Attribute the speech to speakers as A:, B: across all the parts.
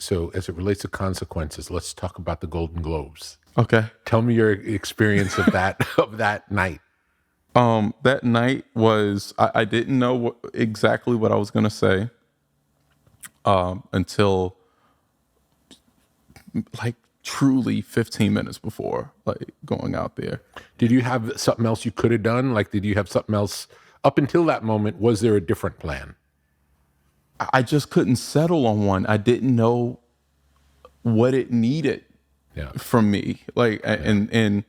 A: So as it relates to consequences, let's talk about the Golden Globes.
B: Okay.
A: Tell me your experience of that of that night.
B: That night was I didn't know exactly what I was gonna say until like truly 15 minutes before like going out there.
A: Did you have something else you could have done? Like, did you have something else up until that moment? Was there a different plan?
B: I just couldn't settle on one. I didn't know what it needed from me. Like, and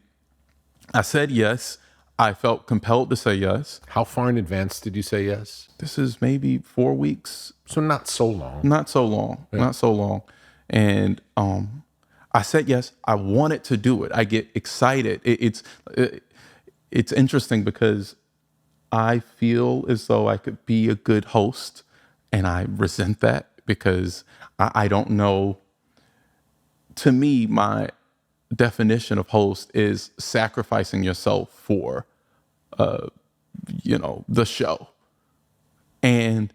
B: I said yes. I felt compelled to say yes.
A: How far in advance did you say yes?
B: This is maybe 4 weeks.
A: So not so long.
B: Not so long. Yeah. Not so long. And I said yes. I wanted to do it. I get excited. It's interesting because I feel as though I could be a good host, and I resent that because I don't know. To me, my definition of host is sacrificing yourself for, the show. And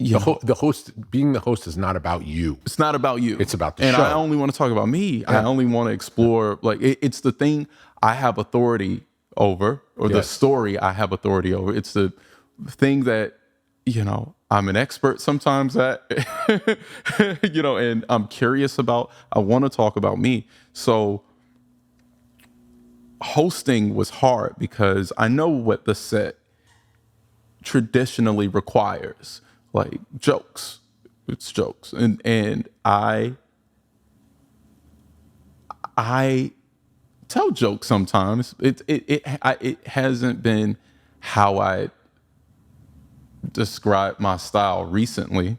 A: the host, being the host, is not about you.
B: It's not about you.
A: It's about the
B: show. And I only want to talk about me. Yeah. I only want to explore, like, it's the thing I have authority over, or the story I have authority over. It's the thing that, I'm an expert sometimes at, and I'm curious about. I want to talk about me. So hosting was hard because I know what the set traditionally requires, like jokes. It's jokes. And I tell jokes sometimes. It hasn't been how I describe my style recently.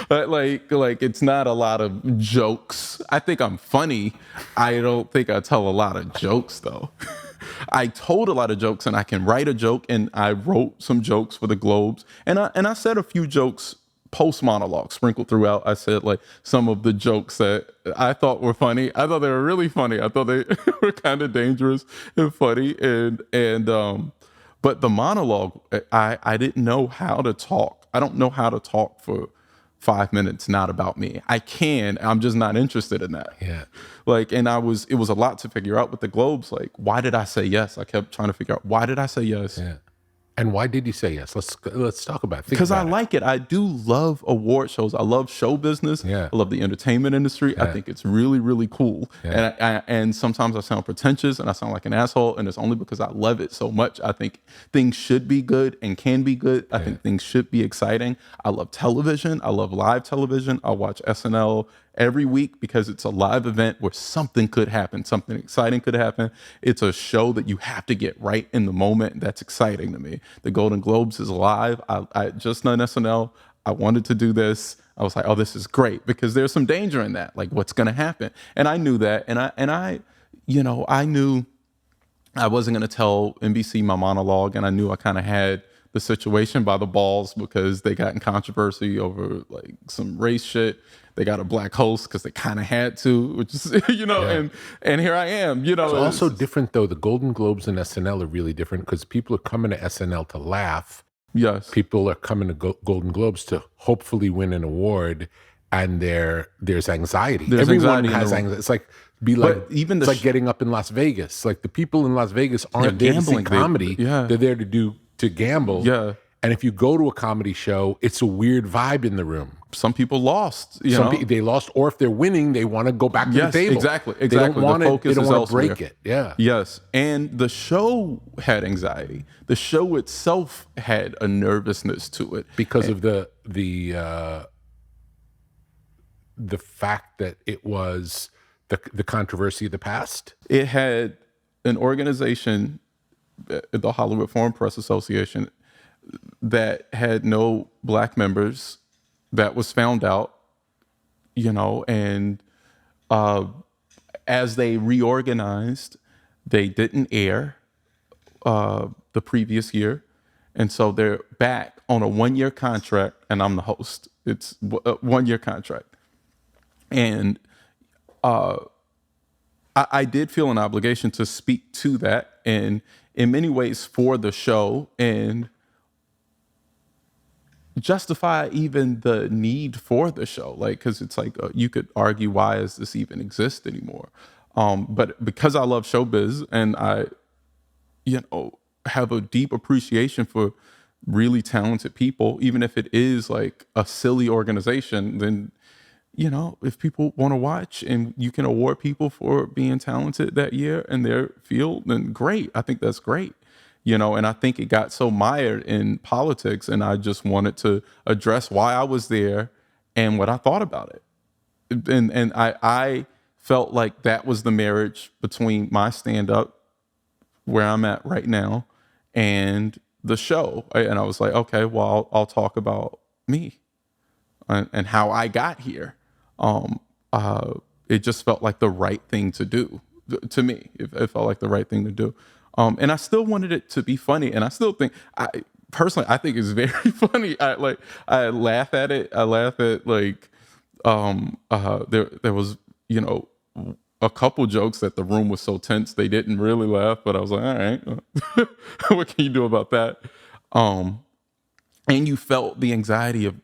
B: But like it's not a lot of jokes. I think I'm funny. I don't think I tell a lot of jokes though. I told a lot of jokes, and I can write a joke, and I wrote some jokes for the Globes, and I said a few jokes post monologue sprinkled throughout. I said like some of the jokes that I thought were funny. I thought they were really funny. I thought they were kind of dangerous and funny, and but the monologue, I didn't know how to talk. I don't know how to talk for 5 minutes not about me. I can. I'm just not interested in that.
A: Yeah.
B: Like, and it was a lot to figure out with the Globes. Like, why did I say yes? I kept trying to figure out, why did I say yes?
A: Yeah. And why did you say yes? Let's talk about it.
B: Because I like it. I do love award shows. I love show business.
A: Yeah.
B: I love the entertainment industry.
A: Yeah.
B: I think it's really, really cool. Yeah. And sometimes I sound pretentious and I sound like an asshole, and it's only because I love it so much. I think things should be good and can be good. I think things should be exciting. I love television. I love live television. I watch SNL every week because it's a live event where something could happen, something exciting could happen. It's a show that you have to get right in the moment. That's exciting to me. The Golden Globes is live. I just done SNL. I wanted to do this. I was like, oh, this is great, because there's some danger in that. Like, what's going to happen? And I knew that. And I knew I wasn't going to tell NBC my monologue, and I knew I kind of had the situation by the balls because they got in controversy over like some race shit. They got a black host because they kind of had to, which is, and here I am,
A: It's also different though. The Golden Globes and SNL are really different because people are coming to SNL to laugh.
B: Yes.
A: People are coming to Golden Globes to hopefully win an award, and there's anxiety. Everyone has anxiety. It's like, it's like getting up in Las Vegas. Like, the people in Las Vegas aren't there to see comedy. They're there to gamble.
B: Yeah.
A: And if you go to a comedy show, it's a weird vibe in the room.
B: Some people lost.
A: They lost, or if they're winning, they want to go back to the table.
B: Exactly.
A: They don't want to break it. Yeah.
B: Yes. And the show had anxiety. The show itself had a nervousness to it
A: because of the fact that it was the controversy of the past.
B: It had an organization, the Hollywood Foreign Press Association, that had no black members. That was found out, and as they reorganized, they didn't air the previous year. And so they're back on a 1-year contract, and I'm the host. It's a 1-year contract. And I did feel an obligation to speak to that, and in many ways for the show. And justify even the need for the show. Like, because it's like you could argue, why does this even exist anymore? But because I love showbiz and I, have a deep appreciation for really talented people, even if it is like a silly organization, then if people want to watch and you can award people for being talented that year in their field, then great. I think that's great. And I think it got so mired in politics, and I just wanted to address why I was there and what I thought about it. And I felt like that was the marriage between my stand-up, where I'm at right now, and the show. And I was like, okay, well, I'll talk about me and how I got here. It just felt like the right thing to do to me. It felt like the right thing to do. And I still wanted it to be funny. And I still think, I think it's very funny. I laugh at it. I laugh at like, there was, a couple jokes that the room was so tense they didn't really laugh, but I was like, all right, what can you do about that? And you felt the anxiety of,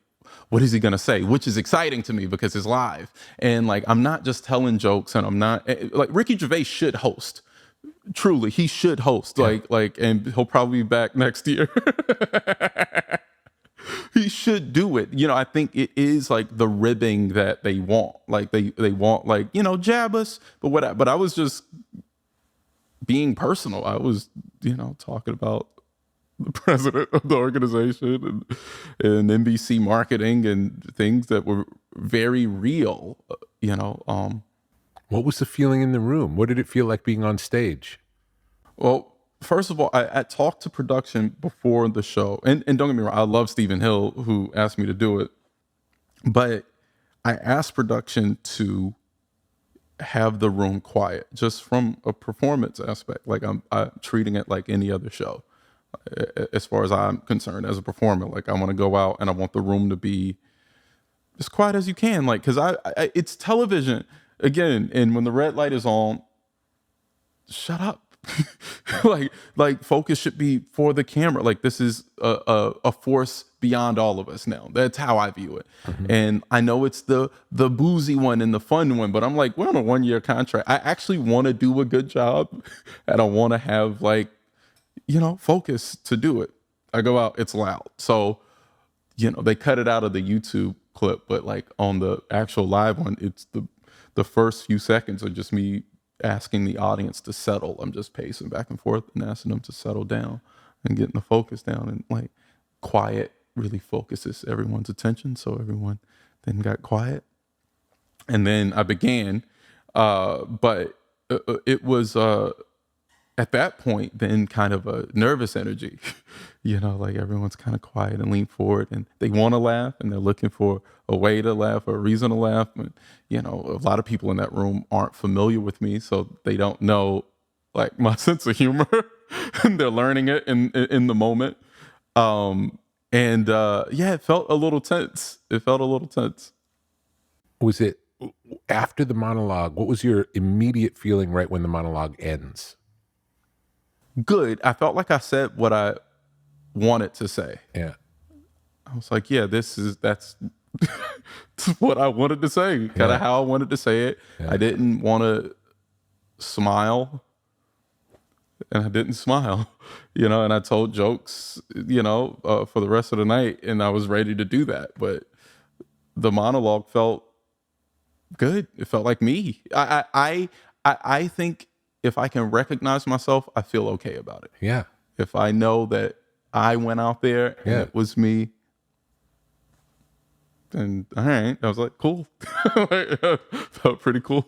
B: what is he gonna say? Which is exciting to me because it's live. And like, I'm not just telling jokes, and I'm not like, Ricky Gervais should host. Truly, he should host. Yeah. And he'll probably be back next year. He should do it. I think it is like the ribbing that they want. Like they want, like, jab us, but I was just being personal. I was, talking about the president of the organization and NBC marketing and things that were very real,
A: What was the feeling in the room? What did it feel like being on stage?
B: Well, first of all, I talked to production before the show. And don't get me wrong, I love Stephen Hill, who asked me to do it. But I asked production to have the room quiet, just from a performance aspect. Like, I'm treating it like any other show, as far as I'm concerned, as a performer. Like, I want to go out and I want the room to be as quiet as you can. Like, because it's television, again, and when the red light is on, shut up. like focus should be for the camera. Like, this is a force beyond all of us now. That's how I view it. Mm-hmm. And I know it's the boozy one and the fun one, but I'm like, we're on a 1-year contract. I actually want to do a good job, and I want to have, like, focus to do it. I go out, it's loud. So, they cut it out of the YouTube clip, but like on the actual live one, it's the first few seconds are just me asking the audience to settle. I'm just pacing back and forth and asking them to settle down and getting the focus down, and like quiet really focuses everyone's attention. So everyone then got quiet, and then I began. But it was at that point then kind of a nervous energy, like everyone's kind of quiet and lean forward, and they want to laugh, and they're looking for a way to laugh or a reason to laugh. And, a lot of people in that room aren't familiar with me, so they don't know, like, my sense of humor, and they're learning it in the moment. It felt a little tense.
A: Was it after the monologue? What was your immediate feeling right when the monologue ends?
B: Good. I felt like I said what I wanted to say.
A: Yeah.
B: I was like, yeah, that's what I wanted to say, kind of how I wanted to say it. Yeah. I didn't want to smile, and I didn't smile, and I told jokes, for the rest of the night, and I was ready to do that. But the monologue felt good. It felt like me. I think if I can recognize myself, I feel okay about it.
A: Yeah.
B: If I know that I went out there and it was me, then all right. I was like, cool. Felt pretty cool.